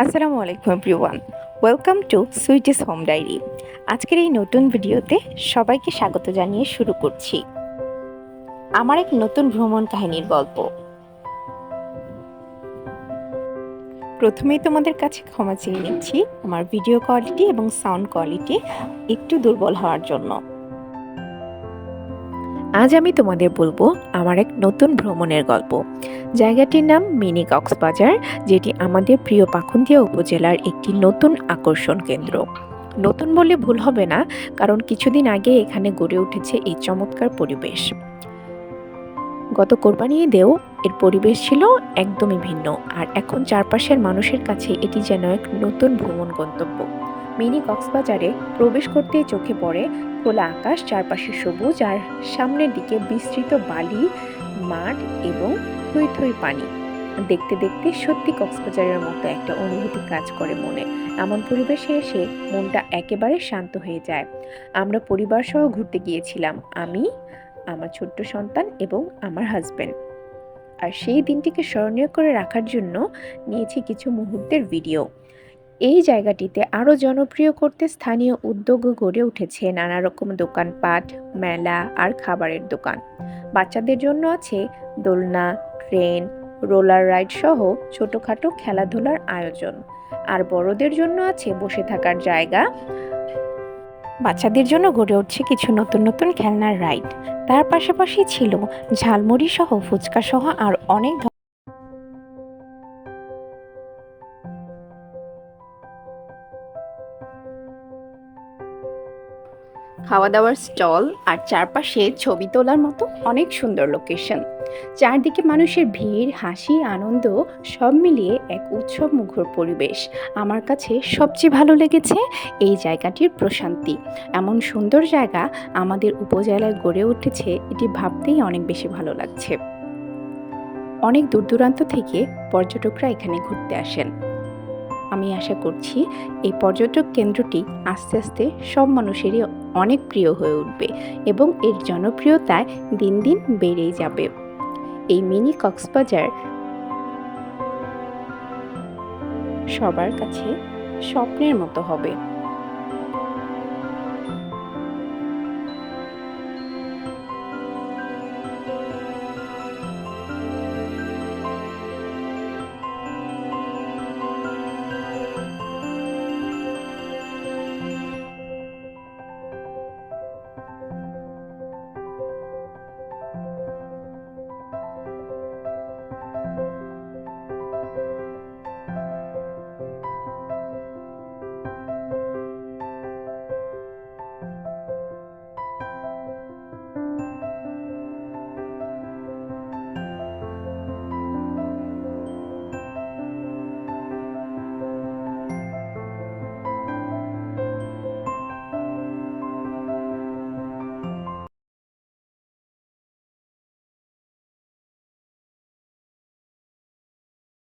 আসসালামু আলাইকুম everyone, welcome to Sweety's home diary. আজকের এই নতুন ভিডিওতে সবাইকে স্বাগত জানিয়ে শুরু করছি আমার এক নতুন ভ্রমণ কাহিনীর গল্প। প্রথমেই তোমাদের কাছে ক্ষমা চেয়ে নিচ্ছি আমার ভিডিও কোয়ালিটি এবং সাউন্ড কোয়ালিটি একটু দুর্বল হওয়ার জন্য। আজ আমি তোমাদের বলবো আমার এক নতুন ভ্রমণের গল্প। জায়গাটির নাম মিনি কক্সবাজার, যেটি আমাদের প্রিয় পাখন্দিয়া উপজেলার একটি নতুন আকর্ষণ কেন্দ্র। নতুন বললে ভুল হবে না, কারণ কিছুদিন আগে এখানে গড়ে উঠেছে এই চমৎকার পরিবেশ। গত কোরবানি ঈদেও এর পরিবেশ ছিল একদমই ভিন্ন, আর এখন চারপাশের মানুষের কাছে এটি যেন এক নতুন ভ্রমণ গন্তব্য। মিনি কক্সবাজারে প্রবেশ করতেই চোখে পড়ে খোলা আকাশ, চারপাশে সবুজ, আর সামনের দিকে বিস্তৃত বালি মাঠ এবং থই থই পানি। দেখতে দেখতে সত্যি কক্সবাজারের মতো একটা অনুভূতি কাজ করে মনে। এমন পরিবেশে এসে মনটা একেবারে শান্ত হয়ে যায়। আমরা পরিবার সহ ঘুরতে গিয়েছিলাম, আমি, আমার ছোট্ট সন্তান এবং আমার হাজবেন্ড। আর সেই দিনটিকে স্মরণীয় করে রাখার জন্য নিয়েছি কিছু মুহূর্তের ভিডিও। এই জায়গাটিতে আরও জনপ্রিয় করতে স্থানীয় উদ্যোগও গড়ে উঠেছে নানা রকম দোকানপাট, মেলা আর খাবারের দোকান। বাচ্চাদের জন্য আছে দোলনা, ট্রেন, রোলার রাইড সহ ছোটখাটো খেলাধুলার আয়োজন। আর বড়দের জন্য আছে বসে থাকার জায়গা। বাচ্চাদের জন্য গড়ে উঠছে কিছু নতুন নতুন খেলনার রাইড। তার পাশাপাশি ছিল ঝালমুড়ি সহ ফুচকা সহ আর অনেক খাওয়া দাওয়ার স্টল, আর চারপাশে ছবি তোলার মতো অনেক সুন্দর লোকেশন। চারদিকে মানুষের ভিড়, হাসি, আনন্দ সব মিলিয়ে এক উৎসব মুখর পরিবেশ। আমার কাছে সবচেয়ে ভালো লেগেছে এই জায়গাটির প্রশান্তি। এমন সুন্দর জায়গা আমাদের উপজেলায় গড়ে উঠেছে, এটি ভাবতেই অনেক বেশি ভালো লাগছে। অনেক দূর দূরান্ত থেকে পর্যটকরা এখানে ঘুরতে আসেন। আমি আশা করছি এই পর্যটক কেন্দ্রটি আস্তে আস্তে সব মানুষেরই অনেক প্রিয় হয়ে উঠবে এবং এর জনপ্রিয়তায় দিন দিন বেড়েই যাবে। এই মিনি কক্সবাজার সবার কাছে স্বপ্নের মতো হবে।